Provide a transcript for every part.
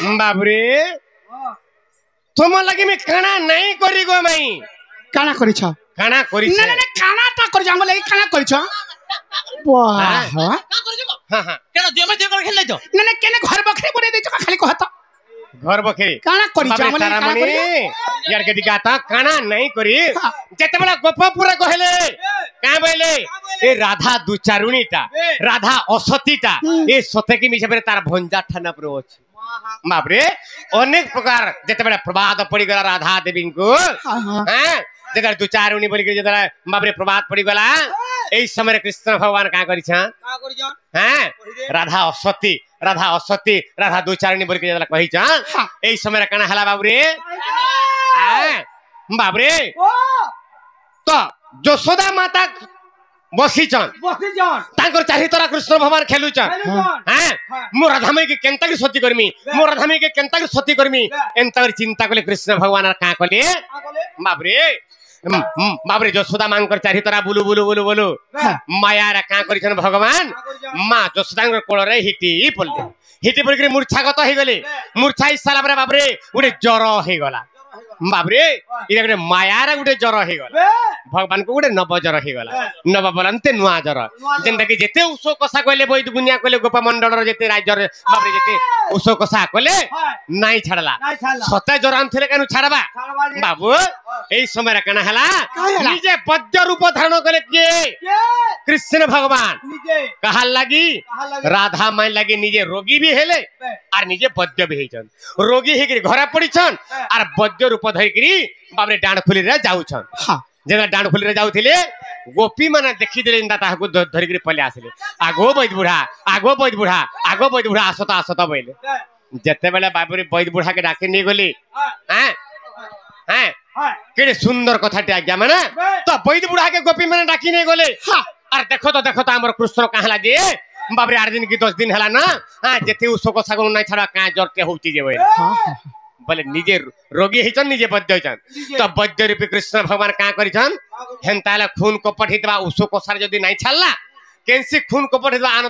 बाबरे तुम लगी मैं खाना नहीं करी गो मई काना करिछ खाना करी ना ना काना ता कर जाम लगी काना करिछ वाह हां हां केना देमे दे कर खेलै तो ना ना केने घर बखरे बने दै छ खाली कहत घर बखरे काना करी जाम लगी काना करी यार के दिखाता खाना नहीं करी जते बड़ा गोप पूरा कहले का बोले ए राधा दुचारुणीटा राधा असतीटा ए सते की मिसे तार भंजा ठाना पर अछि बापरे अनेक प्रकार जते बड़ा प्रवाद पड़ी गला राधा देवी को हैं जगर दुचारुणी बोली के जरा बापरे प्रवाद पड़ी गला एई समय कृष्ण भगवान का करी छन हैं राधा असती राधा दुचारुणी बोली के जरा कहि छन एई समय काना हला बाबरे हैं बाबरे तो यशोदा माता बसी चन तांकर चाहि तोरा कृष्ण भगवान खेलु चन हैं मो राधा मई के केंता के सती करमी मो राधा मई के केंता के सती करमी एंता चिंता कले कृष्ण भगवान का कले बाबरे बाबरे यशोदा मांकर चाहि तोरा बुलु बुलु बुलु बुलु माया रा का करिछन भगवान मां यशोदा कोल रे हिटी पड़ के मूर्छागत हो गले मूर्छा हिसाला पर बाबरे उडे जर हे गला बाबरे इरे गरे माया रा गुटे जर हे गला भगवान को गुटे नव जर हे गला नव बोलंते नुआ जर जेंदा कि जेते उसो कसा कहले बैद गुनिया कहले गोप मंडल रे जेते राजर बाबरे जेते उसो कसा कहले नाई छाडला सते जर आनथले केनु छाडबा बाबू एई समय रा कना हला निजे वज्र रूप धारण करे के कृष्ण भगवान कहा लगी राधा माई लगी निजे रोगी भी हेले और निजे वज्र भी हेचन रोगी हे घर पड़ी छन और वज्र रूप धरिकरी बाबरे डाणखुली रे जाउछन जेना डाणखुली रे जाउथिले गोपी माने देखि देले इंदा ताहाकु धरिकरी पले आसिले आगो बैद बुढ़ा आसत बैले जते बेले बाबरे बैद बुढ़ा के डाके नै गली हैं हैं केडे सुंदर कथाटी आज्ञा माने तो बैद बुढ़ा के गोपी माने डाकी नै गले अरे देखो तो हमर कृष्ण कहाला जे बाबरे 8 दिन की 10 दिन हला ना हां जेते उसो को सागन नै छाड़ा का जरते होउची जे बोले निजे रोगी हिचन निजे बद्ध हिचन तो बद्ध रूपी कृष्ण भगवान का करिछन हेंताला खून को पठितबा उसो को सार जदी नै छालला केनसी खून को पठितबा आनो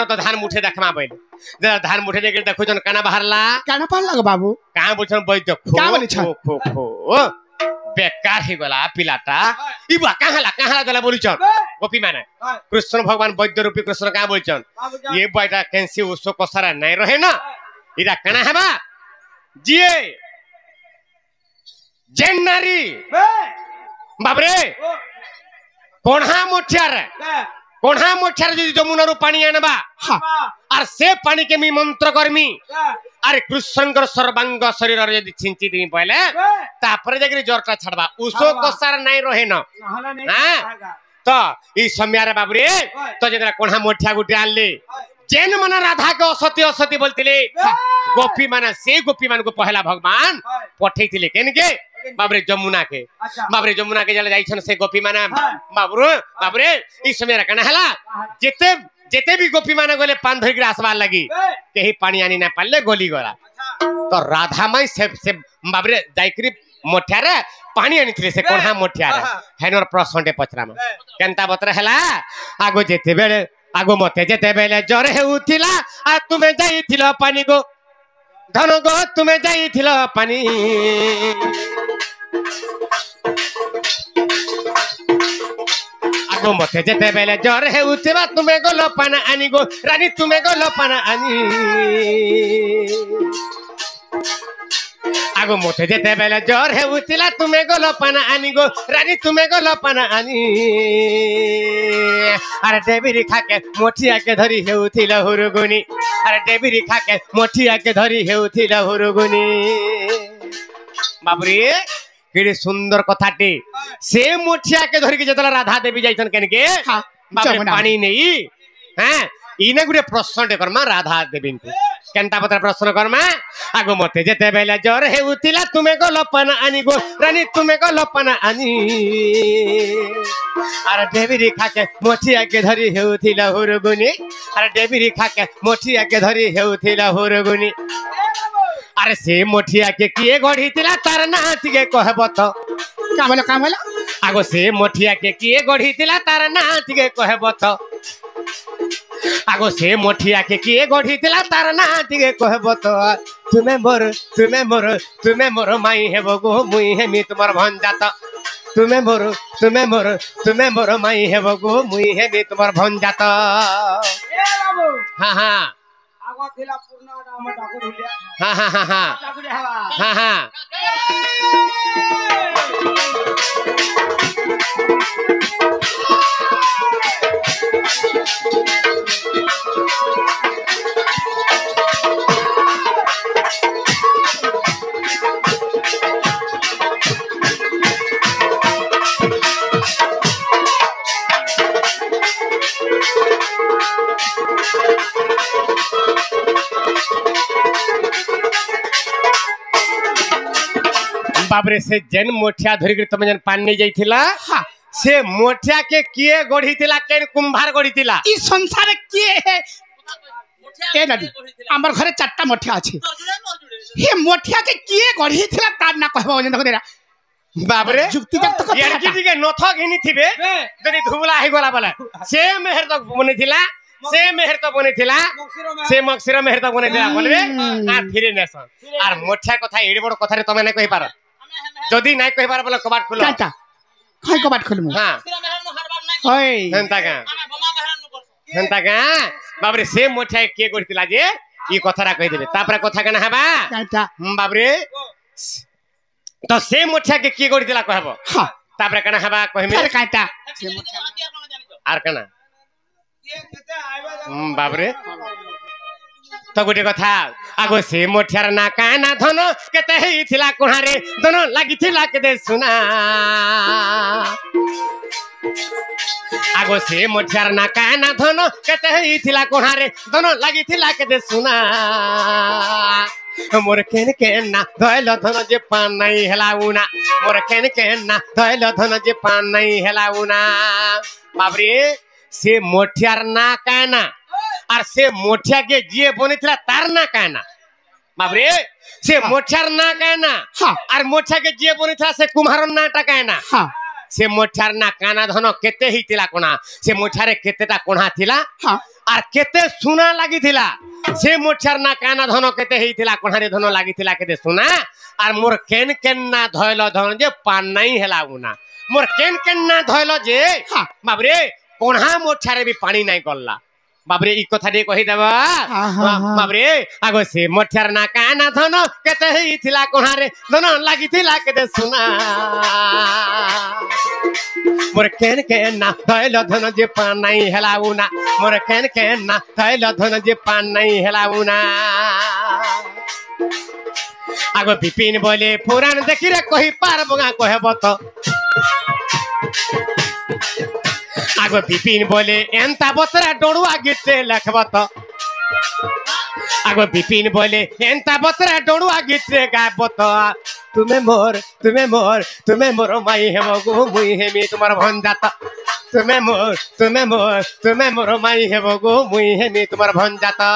तो धान मुठे देखमा बैले जरा धान मुठे देके देखुछन काना बाहरला काना पालला बाबू का बोलछन बद्ध का बोली छ खो बेकार ही गला पिलाटा इबा कहाला गला बोलिछन गोपी माने कृष्ण भगवान वैद्य रूपी कृष्ण का बोलछन ये बैटा केनसी उसो कसारा नै रहे ना इरा कना हेबा जिए जेन्नारी बाबरे कोणहा मोठियार जदी जमुना रो पानी आनबा और से पानी के मी मंत्र करमी अरे कृष्णकर सर्वांग शरीर रे जदी छिंची दिमी पहले तापर जगरी जरटा छडबा उसो कसार नै रहे न हां तो ई समय रे बाबरे तो जदरा कोणहा मोठिया गुटी आनले जेन मन राधा के असती बोलतिले गोपी माने से गोपी मान को पहला भगवान पठैतिले केनके बाबरे जमुना के जले जाइछन से गोपी माने बाबरे ई समय रे कना हला जेते भी गोपी माने गले पान धरि आसबा लगी केही पानी आनी ना पाले गोली गला तो राधा माई से बाबरे जाइकरी मोठियारे पानी आनिथिले से कोणहा मोठियारे हेनर प्रश्नटे पचराम केनता बतर हला आगो जेते बेले आगो मते जेते बेले जर हेउथिला आ तुमे जाइथिलो पानी गो धन गो तुमे जाइथिलो पानी आगो मते जेते बेले जर हेउथिबा तुमे गलो पाना आनी गो रानी तुमे गलो पाना आनी आगो मते जेते बेले जर हेउथिला तुमे गलो पाना आनी गो रानी तुमे गलो पाना आनी अरे डेबिरी खाके मोठिया के धरी हेउथिला हुरुगुनी अरे डेबिरी खाके मोठिया के धरी हेउथिला हुरुगुनी बाबरे केडे सुंदर कथाटी से मोठिया के धरी के जतला राधा देवी जाइछन केनके बाबरे पानी नेई हैं इने गुरे प्रश्नटे करमा राधा देवी को केनता पत्र प्रश्न करमा आगो मते जेते बेले जर हेउथिला तुमे गलो पाना आनी गो रानी तुमे गलो पाना आनी अरे डेबिरी खाके मोठिया के धरी हेउथिला हुरुगुनी अरे डेबिरी खाके मोठिया के धरी हेउथिला हुरुगुनी अरे से मोठिया के किए गढ़ीतिला तार नाच के कहबो तो का बोला आगो से मोठिया के किए गढ़ीतिला तार नाच के कहबो तो आगो से मोठिया के किए गढ़ी थिला तार ना टिके कहबो तो तुमे मोर माई हेबो गो मुई हेमी तुमर भंजा तो तुमे मोर माई हेबो गो मुई हेमी तुमर भंजा तो ए बाबू हां हां आगो थिला पूर्ण नाम ठाकुर हुलिया हां हां हां हां ठाकुर हवा हां हां बाबरे से जेन मोठिया धरि के तुम जन पानी जाइथिला हाँ से मोठिया के किए गढ़ी थिला केन कुंभार गढ़ी थिला ई संसार किए है ए दादी हमर घरे चारटा मोठिया अछि हे मोठिया के किए गढ़ी थिला तार ना कहबो जन देखो देरा बाबरे जुक्ति जक तो यारकी दिके नथ घिनी थिबे जदी धुबला हे गोला बोला से मेहर तक बने थिला से मेहर तक बने थिला से मक्सिर मेहर तक बने थिला बोलबे आ फिरे नेसन आर मोठिया कथा एडी बड़ कथा रे तमे नै कहि पार जदी नै कहि पार बोले कबाट खोलो काटा खाई कबाट खोलमु हां ओए हेंता का बाबरे से मोठिया के करथिला जे ई कथारा कहि देबे तापर कथा कना हबा काटा बाबरे तो से मोठिया के की करथिला कहबो हां तापर कना हबा कहमे अरे काटा आर कना बाबरे तो गोटे कथा आगो से मोठियार ना काना धन केते ही थिला कोहारे धन लागि थिला केते सुना आगो से मोठियार ना काना धन केते ही थिला कोहारे धन लागि थिला केते सुना मोर केन ना धइल धन जे पान नहीं हेलाउना मोर केन ना धइल धन जे पान नहीं हेलाउना बाबरे से मोठियार ना काना और से मोठिया के जिए बने थिला तार ना काना बाबरे से मोठियार ना काना हां और मोठिया के जिए बने थिला से कुम्हार ना टकाना हां से मोठियार ना काना धन केते ही थिला कोना से मोठियारे केतेटा कोना थिला हां और केते सुना लागि थिला से मोठियार ना काना धन केते ही थिला कोनारे धन लागि थिला केते सुना और मोर केन ना धइल धन जे पान नहीं हेलाउना मोर केन ना धइल जे हां बाबरे कोणा मोठियारे भी पानी नहीं गल्ला बाबरे ई कथा दे कहि देबा बाबरे आगो से मोठियार ना काना धन केते ही थिला कोहारे धन लागि थिला केते सुना मोर केन ना धइल धन जे पान नहीं हेलाउना मोर केन ना धइल धन जे पान नहीं हेलाउना आगो विपिन बोले पुराण देखि रे कहि पार बगा कहबो तो आगो विपिन बोले एंता बतरा डोड़ुआ गीते लखब तो आगो विपिन बोले एंता बतरा डोड़ुआ गीते गाब तो तुमे मोर माई हेबो गो मुई हेमी तुमर भंजा तो तुमे मोर माई हेबो गो मुई हेमी तुमर भंजा तो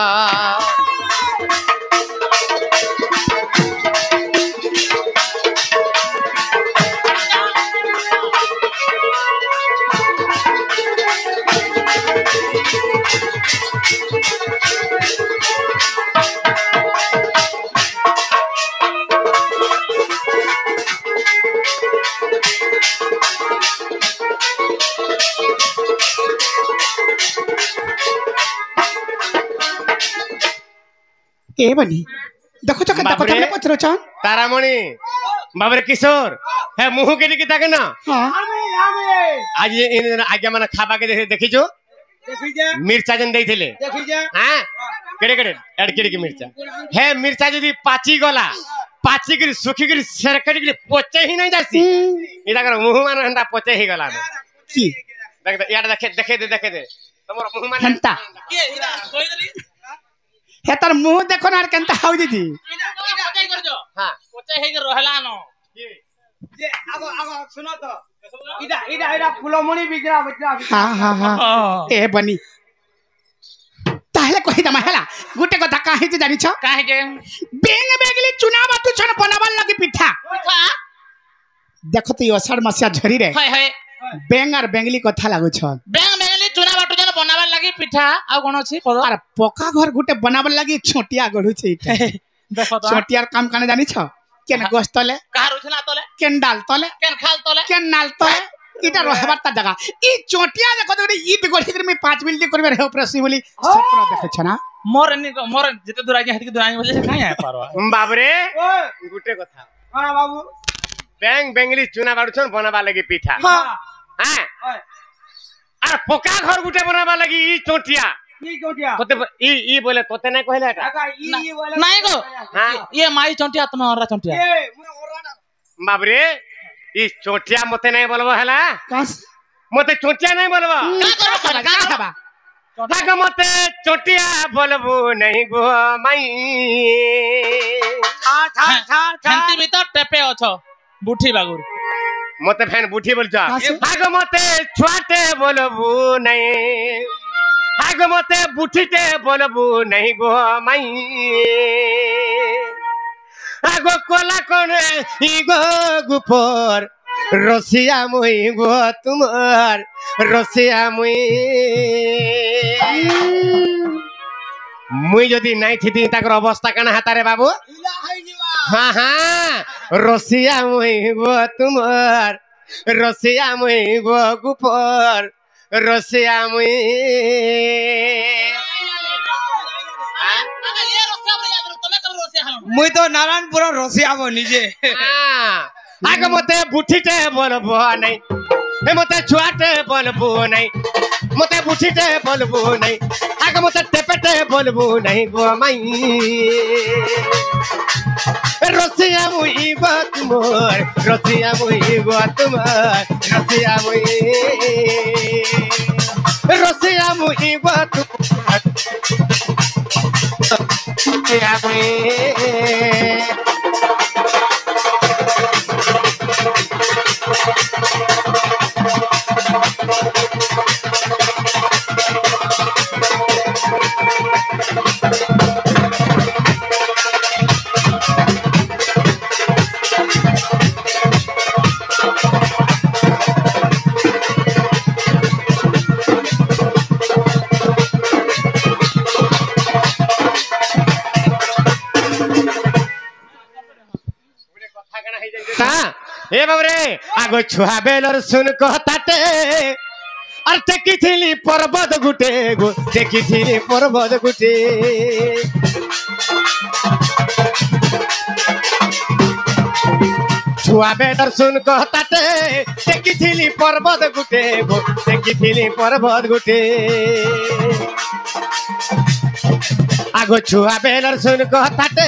ए बनी देखो तो कता कथा में पचरो छन तारामणि बाबरे किशोर हे मुह के दिखता के ना हां आज इन आज्ञा माने खाबा के देखि जो देखि जे मिर्चा जन देइथिले देखि जे हां केड़े एडकेड़ी के मिर्चा हे मिर्चा जदी पाची गला पाची के सुखी के सरकड़ी के पोचे ही नहीं जासी इदा कर मुह मान हंदा पोचे ही गला की देख यार देखे दे तमर मुह मान हंता के इदा कोई दरी हे तार मुंह देखो ना केनता हाउ दीदी इदा पोचे कर जो हां पोचे हे के रहला न जे आगो सुनो तो इदा फुलमणि बिजरा बजरा हां ए बनी ताहले कहि दमा हला गुटे कथा काहे जे जानि छ काहे जे बेंग बेगली चुना बातु छन बनावल लगी पिठा देखो तो अषाढ़ मासिया झरी रे हाय हाय बेंग और बेंगली कथा लागु छ बेंग बेंगली चुना बाटु जन बनावल लगी ପିଠା ଆଉ କଣ ଅଛି କର ଆରେ ପକା ଘର ଗୁଟେ ବନାবার লাগি ଛୋଟିଆ ଗଢୁছে ଏଇଟା ଦେଖ ତ ଛୋଟିଆର କାମ କାনে জানিছ কেন গছ তলে କାହାର ଉଠିଲା ତଲେ কেন ডাল তলে କେନ ଖାଲ ତଲେ কেন নাল তলে এটা রহবার তা জায়গা ই চটিয়া দেখো তো ইট গড়ি করে 5 মিনিট করবে হে প্রসি বলি স্বপ্ন দেখছ না ମୋର ଯେତେ ଦୂର ଆଜ୍ଞା ହେତିକି ଦୂର ଆଜ୍ଞା ବୋଲେ ସେ କାଇଁ ଆଇ ପାରବା ବାବରେ ओए ଗୁଟେ କଥା हां बाबू ବ୍ୟାଙ୍ଗ ବେଙ୍ଗଲି ଚୁନା ବାଡୁଛନ୍ ବନାବା ଲାଗି ପିଠା हां হ্যাঁ ओए আর পকা ঘর গুটে বনাবা লাগি ই চটিয়া की चोटिया তোতে ই বলে তোতে না কইলা এটা काका ई वाला ନାଇଁ ଗୋ হ্যাঁ ଇଏ ମାଇ ଚଣ୍ଟିଆ ତମେ ଅରା ଚଣ୍ଟିଆ ए मुने ओराडा বাবরে ই চটিয়া মতে নাই বলবো হেলা কাস মতে চটিয়া নাই বলবো কা খাবা আগ মতে চটিয়া বলবো নাই গো মাই छा छा छा छा ହେନ୍ତି ଭିତର ଟେପେ ଅଛ ବୁଠି ବାଗୁର মতে ফ্যান বুঠি বলছ কাছে? আগ মতে ছুয়াতে বলবো নাই আগ মতে বুঠিতে বলবো নাই গো মাই আগ কলা কোনে ই গো গুপর রসিয়া মুই গো তোমার রসিয়া মুই যদি নাই থিতি তাকর অবস্থা কানা হাতারে বাবু हिला है जीवा हाँ हाँ रसिया मुई गो तुम्हार रसिया मुई गो गुपर रसिया मुई मुई तो नारायणपुर रसिया बो निजे आग मते बुठीटे बोलबो नहीं हे मते छुआटे बोलबो नहीं मते बुठीटे बोलबो नहीं आग मते टेपेटे बोलबो नहीं गो माई रसिया मुई गो तुमार रसिया मुई गो तुमार रसिया मुई गो तुमार रसिया मुई ए बाबरे आगो छुआ बेलर सुन कहताटे और टेकिथिली पर्वत गुटे गो टेकिथिली पर्वत गुटे छुआ बेलर सुन कहताटे टेकिथिली पर्वत गुटे गो टेकिथिली पर्वत गुटे आगो छुआ बेलर सुन कहताटे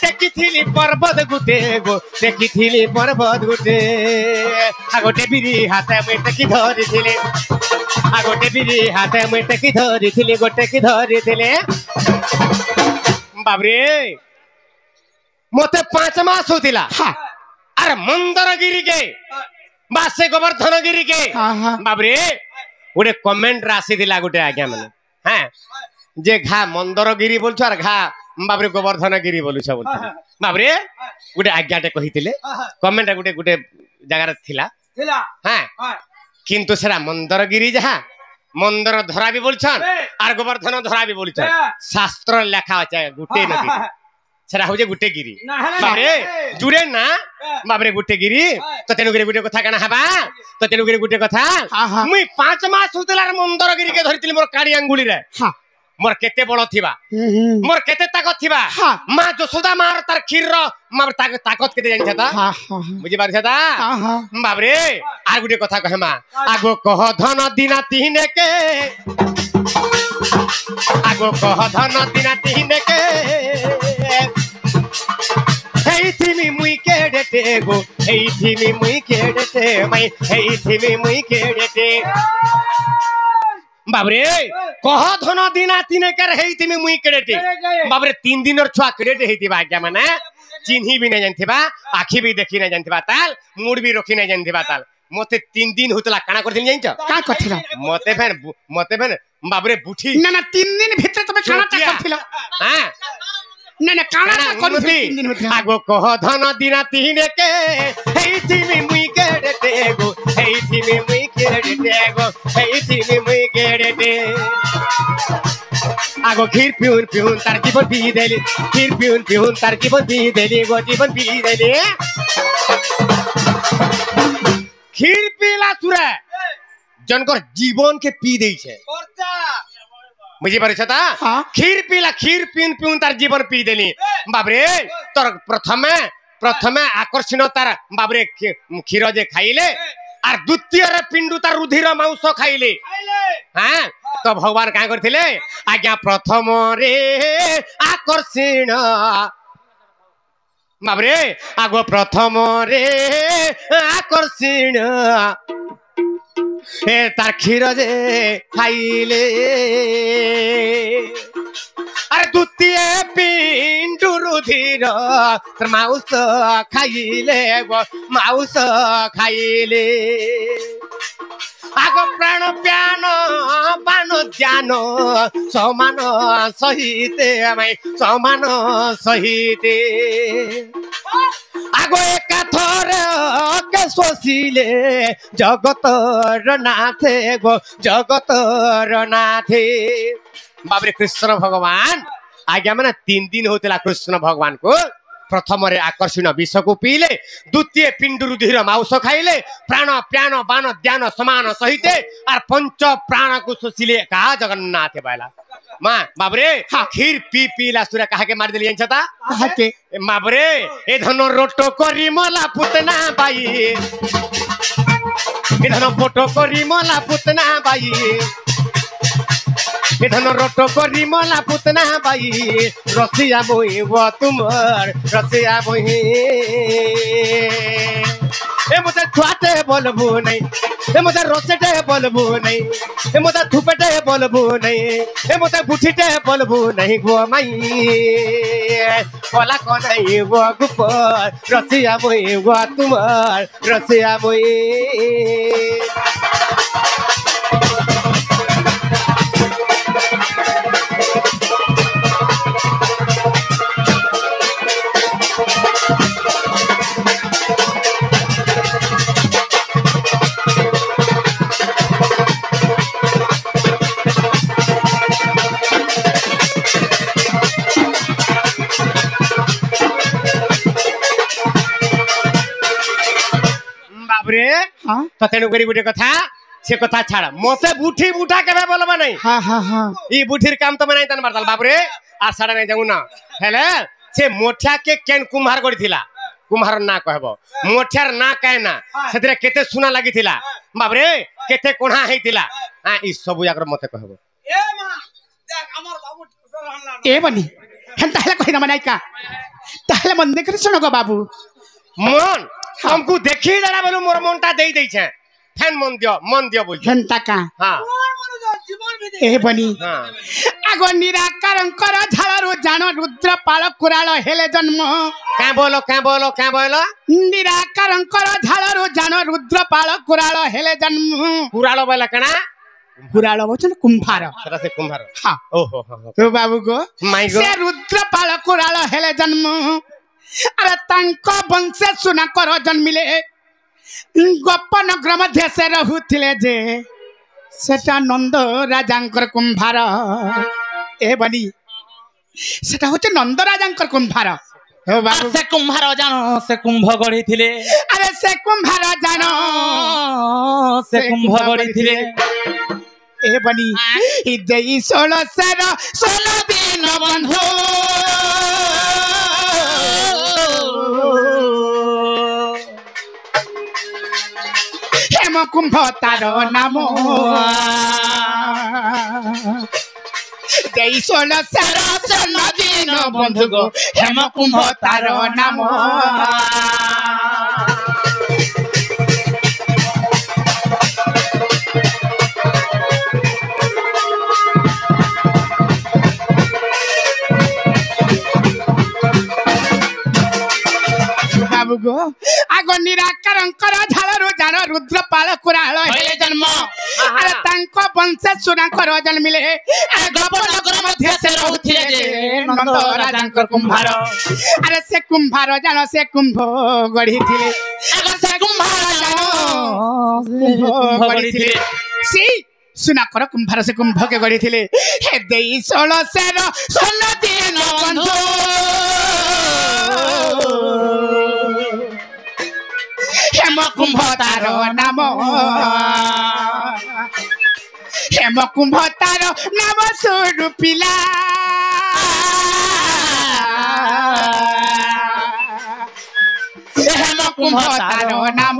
टेकिथिली पर्वत गुटे गो टेकिथिली पर्वत गुटे आगोटे बिरी हाथे मुई टेकी धरिथिले आगोटे बिरी हाथे मुई टेकी धरिथिले गोटे की धरिथिले बाबरे मते 5 मास होतिला हां अरे मंदरगिरी के बासे गोवर्धनगिरी के हां हां बाबरे गोटे कमेंट राशि दिला गोटे आज्ञा माने हां जे घा मंदरगिरी बोलछ और घा बाबरे गोवर्धनगिरी बोलछ बोलछ बाबरे गोटे आज्ञाटे कहितिले कमेंट गोटे गोटे जगह थिला हिला हां हां किंतु सेरा मंदरगिरी जहा मंदर धरा भी बोलछन और गोवर्धन धरा भी बोलछन शास्त्र लेखा আছে गुटे नदी सेरा हो जे गुटे गिरी बाबरे जुरे ना बाबरे गुटे गिरी तो तेनु गिरी गुटे कथा काना हबा तो तेनु गिरी गुटे कथा हाँ, हाँ। मुई 5 मास होतलार मंदरगिरी के धरितिली मोर काडी अंगुली रे हां मोर केते बळ थिबा मोर केते ताकत थिबा हाँ। मां जसोदा मार तार खीर रो मार ताकत केते जानि छता हां हां बुझी पार छता हां हां बाबरे आर गुटे कथा कहमा आगो कह धन दिना तिने के आगो कह धन दिना तिने के हेई थिमी मुई केडेटे गो हेई थिमी मुई केडेटे मई हेई थिमी मुई केडेटे बाबरे कह धन दिना तिने कर हेई थिमी मुई केडेटे बाबरे 3 दिन और छुआ केडेटे हेतिबा आज्ञा माने चिन्ही भी नहीं जानथिबा आखी भी देखी नहीं जानथिबा ताल मूड भी रखी नहीं जानथिबा ताल मते 3 दिन होतला काना करथिल जानिछ का करथिला मते फेन बाबरे बुठी ना ना 3 दिन भीतर तमे खाना ता करथिला हां ना ना खाना ता करथिला 3 दिन भीतर आगो कह धन दिना तिने के हेई थिमी मुई केडेटे गो हेई थिमी मुई केडेटे गो हेई थिमी मुई केडेटे आगो खीर पिउन पिउन तार जीवन पी देली खीर पिउन पिउन तार जीवन पी देली गो जीवन पी देली खीर पीला सुरे जनकर जीवन के पी दे छे बुझी पारे छता हाँ। खीर पीला खीर पिउन पिउन तार जीवन पी देली बाबरे तोर प्रथमे आकर्षण तार बाबरे क्षीर जे खाइले आर द्वितीय रे पिंडु तार रुधिर मांस खाइले हाँ तो भगवान क्या करथिले आज्ञा प्रथम रे आकर्षण बाबरे आगो प्रथम रे आकर्षण ए तार क्षीर जे खाइले अरे द्वितीय पिंडु रुधिर मांस खाइले मांस खाइले आगो प्राण प्यान पान ध्यान समान सहिते समान सहिते आगो एका थर के शोषिले जगतर नाथे गो जगतर नाथे बाबरे कृष्ण भगवान आज्ञा मैंने 3 दिन होता कृष्ण भगवान को प्रथम रे आकर्षण विष को पीले द्वितीय पिंडु रुधिर मांस खाइले प्राण प्यान बान ध्यान समान सहिते और पंच प्राण को शोषिले कहा जगन्नाथ बाला माँ बाबरे खीर पी पीला सूर्य कहा के मार दिली छता कहा के बाबरे ए धन रोटो करी मला पुतना बाई ए धन फोटो करी मला पुतना बाई ए धन रोटो करी मला पुतना बाई रसिया मोहि वो तुमर रसिया मोहि ए मुझे छुआटे बोलबू नहीं ए मुझे रोसेटे बोलबू नहीं ए मुझे थुपेटे बोलबू नहीं ए मुझे बुठीटे बोलबू नहीं गो माई कोला को नहीं वो गुपर रसिया मोहि वो तुमर रसिया मोहि हाँ तो तेणु करी गोटे कथा से कथा छाड़ मते बुठी बुठा केबे बोलबा नहीं हाँ हाँ हाँ ई बुठीर काम तो मैं नहीं तन मारताल बाबरे आ साडा नहीं जाऊ ना हेले से मोठिया के केन कुम्हार गड़िथिला कुम्हार ना कहबो मोठियार ना कहे ना सेतरे केते सुना लागिथिला बाबरे केते कोणा हेतिला आ ई सब याकर मते कहबो ए मा देख हमर बाबू ठोकर हनला ए बनी हम ताहले कहिना मनाई का ताहले मन देख सुनो गो बाबू मन हमको देखी जरा बोलू मोर मनटा देई देई छे फैन मन दियो बोल घंटा का हां जीवन भी दे ए बनी हां आगो निराकार कर झालरु जान रुद्र पाल कुराल हेले जन्म क्या बोलो निराकार कर झालरु जान रुद्र पाल कुराल हेले जन्म कुराल बोला कना कुराल वचन कुंभार सेटा से कुम्हार हाँ ओहो हो तो बाबू को माय गॉड से रुद्र पाल कुराल हेले जन्म अरे तांको वंशे सुना कर जन्मिले गोपन नगर मध्य से रहुथिले जे सेटा नंद राजांकर कुंभार ए बनी सेटा होचे नंद राजांकर कुंभार हो बाबू से कुम्हार जानो से कुंभ गढ़ी थिले अरे से कुंभार जानो से कुंभ गढ़ी थिले ए बनी ई देई 16 दिन बंधु हेम कुंभ तार नाम देई 16 दिन बंधु गो हेम कुंभ तार नाम बाबू गो आगो निराकार झालरु जान रुद्र पाल कुराल हेले जन्म अरे तांको वंशे सुना कर जन्मिले गोपन नगर मध्य से रहुथिले जे नंद राजांकर कुंभार अरे से कुंभार जान से कुंभ गढ़ी थिले अरे से कुंभार जान कुंभ गढ़ी थिले सी सुना कर कुंभार से कुंभ के गढ़ी थिले हे देई 16 सेर सोना दीन बंधु हेम कुंभ तार नाम हेम कुंभ तार नाम सुरु पिला हेम कुंभ तार नाम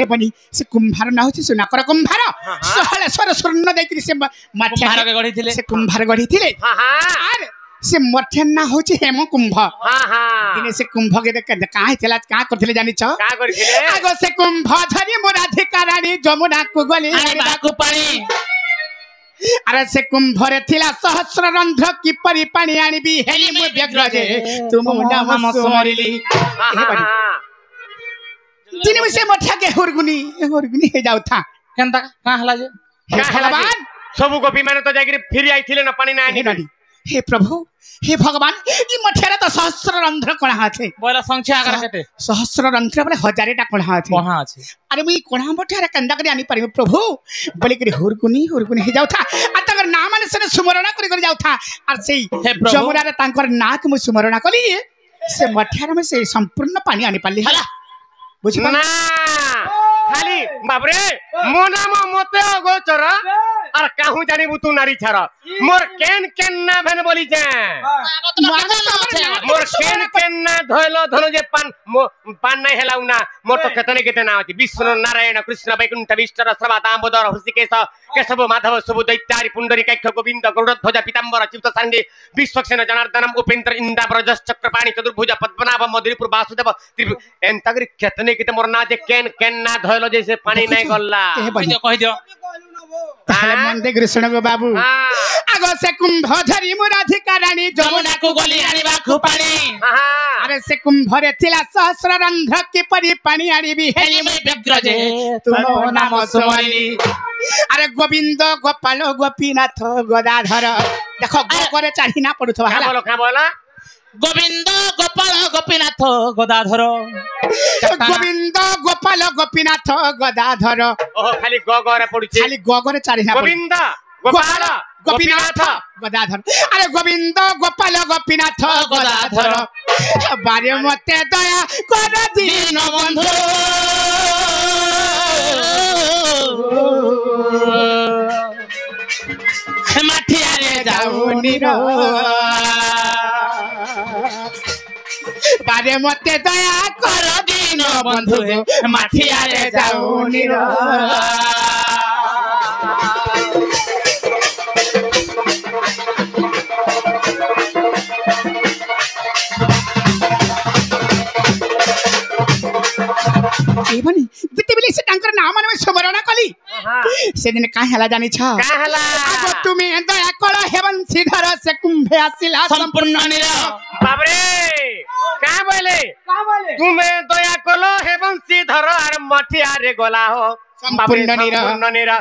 बनी से कुंभार ना होची सुनाकर कुंभार सहले स्वर स्वर्ण दैकरी से माठिया कुंभार के गढ़ी थिले से कुंभार गढ़ी थिले हां हां आर से मठिया ना होची हेम कुंभ हां हां दिने से कुंभ के देख काहे थेला का करथिले जानि छ का करथिले आगो से कुंभ धरि मोराधिका रानी जमुना को गली बाकु पानी अरे से कुंभ रे थिला सहस्र रंध्र की परि पानी आनिबी हेली मु व्यग्र जे तुम नाम सोमरिली हां हां दिन में से मठिया के हुरगुनी हे जाउ था केनता का हला जे हे का हला भगवान सब गोपी माने तो जागिर फिर आइथिले न पानी ना हे नानी हे प्रभु हे भगवान ई मठिया तो सहस्र रंध्र कोणा हाथे बोला संख्या आगर केते सहस्र रंध्र बोले हजारेटा कोणा हाथे कहां अछि अरे मुई कोणा मठिया रे कंदा करी आनी पारिबे प्रभु बोले कि हुरगुनी हे जाउ था आ तगर नाम माने से सुमरण करी जाउ था और सेई हे प्रभु जमुना रे तांकर नाक मु सुमरण कली से मठिया में से संपूर्ण पानी आनी पाली हला बुझी ना खाली बाबरे मो नाम मते अगोचर और काहू जानिबु तू नारी छार मोर केन ना भेन बोली जे मोर केन ना धोइलो धनो जे पान नै हेलाउ ना मोर तो केते ना अछि विष्णु नारायण कृष्ण वैकुंठ विष्णु श्रवा दामोदर हृषिकेश केशव माधव सुबु दैत्यारि पुंडरी कैक्ष गोविंद गरुड़ध्वज पीतांबर चित्त सांडी विश्वक्सेन जनार्दनम उपेंद्र इंद्राव्रज चक्रपाणि चतुर्भुज पद्मनाभ मधुरीपुर वासुदेव एंतगरी केते मोर ना जे केन ना धोइलो जैसे पानी नै गल्ला कहि दियो ताले मन दे कृष्ण गो बाबू आगो से कुंभ धरि मोराधिका रानी जमुना को गली आनिबा खुपानी अरे से कुंभ रे थिला सहस्र रंध्र की परि पानी आनिबी हेली में व्यग्र जे तुम नाम सोमरिली अरे गोविंद गोपाल गोपीनाथ गदाधर देखो गो करे चाहि ना पडुथबा हला का बोला गोविंद गोपाल गोपीनाथ गदाधर गोविंद गोपाल गोपीनाथ गदाधर ओहो खाली ग रे पडुछि खाली ग करे चाहि ना गोविंद गोपाल गोपीनाथ गदाधर अरे गोविंद गोपाल गोपीनाथ गदाधर बारे मते दया कर दीन बंधु माठिया रे जाऊ निरो बारे मते दया कर दीन बंधु माठिया रे जाऊ निरो एबनी जते बेले से टंकर नाम माने स्मरण कली से दिन का हला जानि छ का हला आगो तुमे दया कर हेवन सिधर से कुंभे आसिला संपूर्ण निरा बाबरे का बोले तुमे दया कलो हेवन सिधर आर मठिया रे गला हो संपूर्ण निरा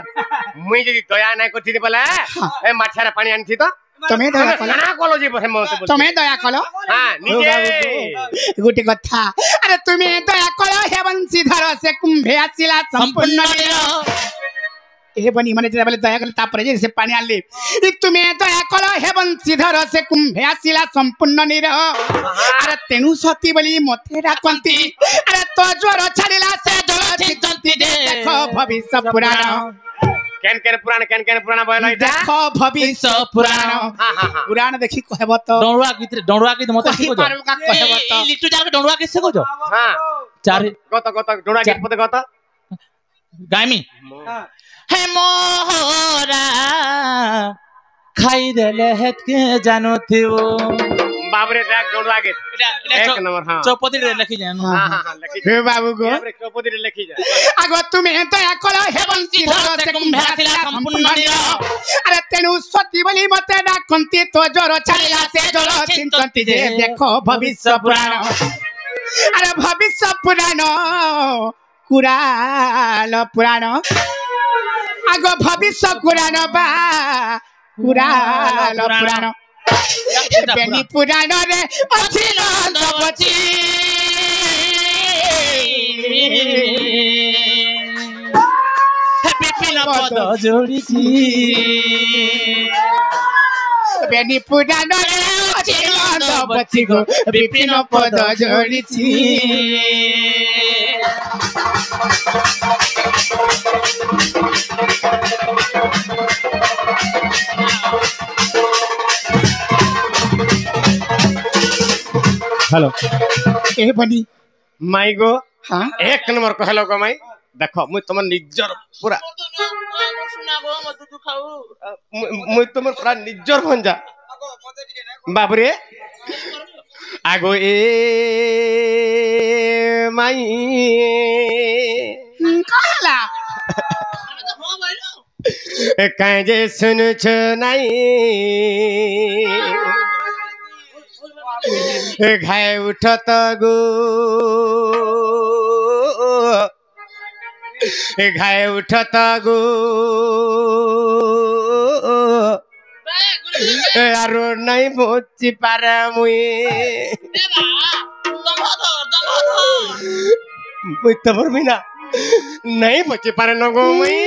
मुई जदी दया नै करथि बोले ए मठिया रे पानी आनथि तो तमे दया कलो ना कलो जी बसे मोते बोल तमे दया कलो हां निजे गुटी कथा अरे तुमे दया कर हेवन सिधर से कुंभे आसिला संपूर्ण निरा ए बनी माने जे बोले दया कर तापर जे से पानी आनली इ तुमे दया कर हेवन सिधर से कुंभे आसिला संपूर्ण निरा अरे तेनु सती बोली मथे राकंती अरे तो ज्वर छाड़िला से जल चिंतंती देखो भविष्य पुराण केन पुराण बोलो इटा देखो भविष्य पुराण हां हां हां पुराण देखि कहबो तो डोंडुआ गीत मते कहि पारु का कहबो तो लिट्टू जाके डोंडुआ गीत से को जो हां चार गत डोडा गीत पते गत गायमी हे मोहरा खाई देले हेत के जानो थियो बाबरे देख डोडा गीत एक नंबर हां चौपदी रे लिखि जान हां हां लिखि हे बाबू गो बाबरे चौपदी रे लिखि जा आगो तुमे दया कर हेवन सिधर से कुंभे आसिला संपूर्ण निरा अरे तेनु सती बोली मते डाकंती तो ज्वर छाड़िला से जल चिंतंती जे देखो भविष्य पुराण अरे भविष्य पुराण कुराल पुराण आगो भविष्य पुराण बा पुराण पुराण बेनी पुराण रे अछि नंद बची विपिन पद जोड़िछि बेनी पुराण रे अछि नंद बची गो विपिन पद जोड़िछि हेलो ए बनी माई गो हां एक नंबर कहलो गो माई देखो मुई तुम निजर पूरा मुई तुम पूरा निजर भंजा बाबरे आगो ए माई कहला कहीं जे सुन छ नहीं घाय उठत गो घाय उठत गो आरो नहीं बची पारे मुई तमर बिना नहीं बची पारे न गो मुई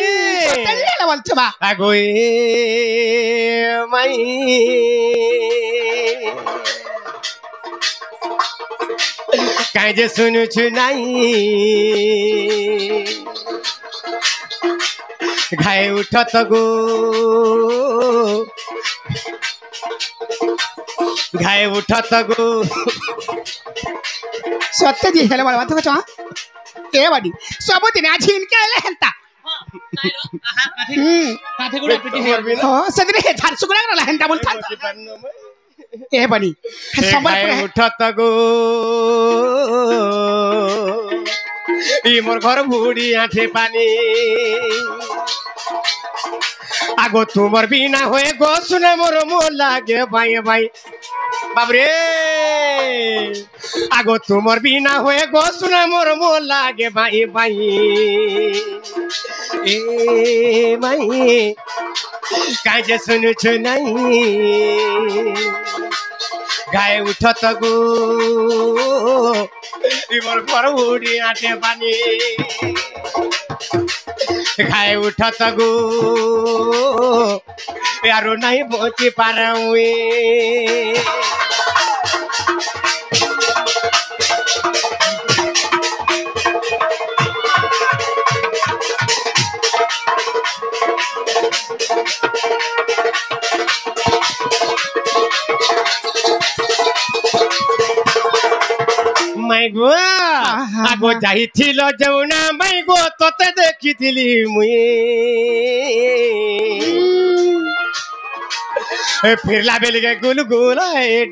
कल्ले बोलछबा आगो ए माई काहे जे सुनु छु नहीं घाय उठत गो घाय उठत गो सत्य जी हेले बाबा तो कचा ए बाडी सब दिन आज इनके ले हंता काथे गुड़ा पिटी है हो सदरे हे झारसु गुड़ा ला हंता बोलता ए बाडी सब घाय उठत गो ई मोर घर बुढ़ी आठे पानी आगो तुमर बिना होए गो सुने मोर मोर लागे भाई भाई बाबरे आगो तुमर बिना होए गो सुने मोर मोर लागे भाई भाई ए भाई काहे जे सुनु छु नहीं गाय उठत गो इमर घर उड़ी आटे पानी गाय उठत गो यारो नहीं बची पारे माई गो आगो जाइथिल जौना माई गो तोते देखिथिली मुई फिरला बेलगे गुलगुल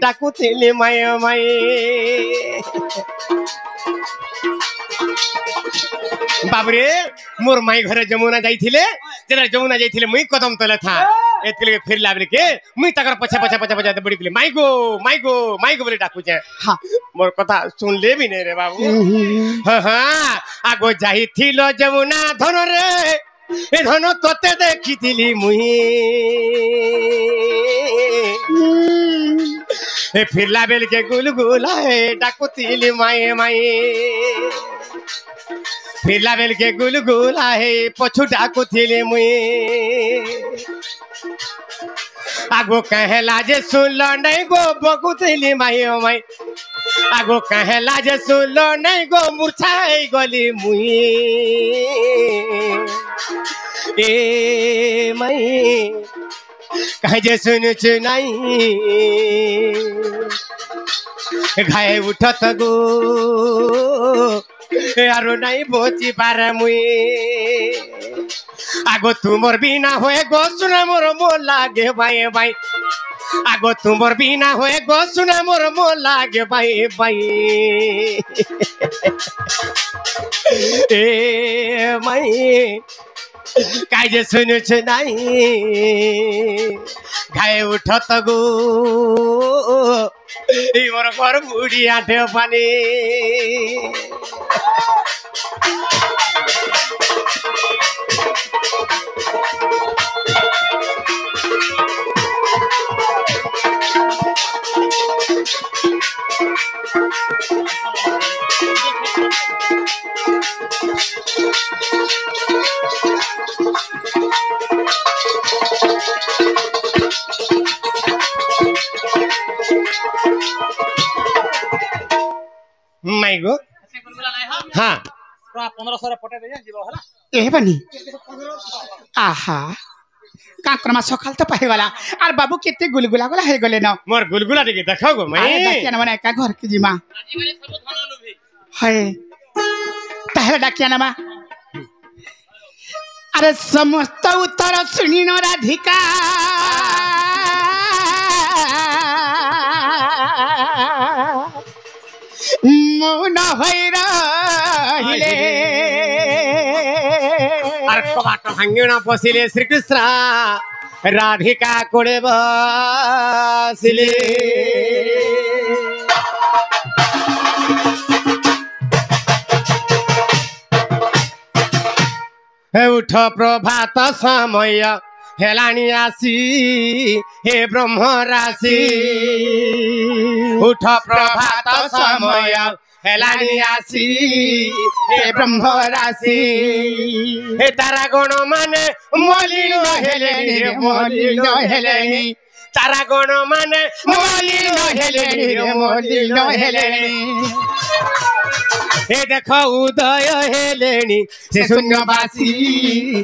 डाकुथिली माई माई बाबरे मोर माई घरे जमुना जाइथिले जेना जमुना जाइथिले मुई कदम तले था एतले फिरला बेलगे मुई तकर पछे पछे पछे पछे बड़ी गेली माई गो बोले डाकू जे हां मोर कथा सुन ले भी नहीं रे बाबू हां हां आगो जाइथिल जमुना धन रे ए धन तोते देखिथिली मुई ए फिरला बेलगे गुलगुला डाकुथिली माई माई फिरला बेलगे गुलगुला पछु डाकुथिली मुई आगो कहला जे सुनल नहीं गो बकुथिली माई माई आगो कहला जे सुनल नहीं गो मूर्छाई गली मुई ए माई कहे जे सुनु छु नहीं घाय उठत गो यारो नहीं बची पारे मुई आगो तुमर बिना होए गो सुना मोर मोर लागे भाई भाई आगो तुमर बिना होए गो सुना मोर मोर लागे भाई भाई ए माई काहे जे सुनु छु नहीं घाय उठत गो ई मोर घर बुढ़ी आठे पानी माई गो हाँ 1500 पटे दे जीव हला ए बनी आहा काकरमा सकाल तो पाइगला आर बाबू केते गुलगुला गला हे गले न मोर गुलगुला टिके देखो गो अरे माई डाकिया न का घर की जिमा आजिकाली सब धन लोभी हाय ताहले डाकिया नमा अरे समस्त उत्तर सुनी न राधिका मौन होई रहिले আর কবাট ভাঙ্গিনা বসিলে শ্রীকৃষ্ণ রাধিকা কোড়ে বসিলে উঠ প্রভাত সময় হেলানি আসি হে ব্রহ্ম রাশি উঠ প্রভাত সময় হেলানি আসি হে ব্রহ্ম রাশি হে তারা গণ মানে মলিন হেলেনি রে মলিন হেলেনি তারা গণ মানে মলিন হেলেনি রে মলিন হেলেনি हे देखो उदय हेलेनी से शून्यवासी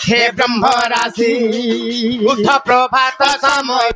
हे ब्रह्म राशि उठ प्रभात समय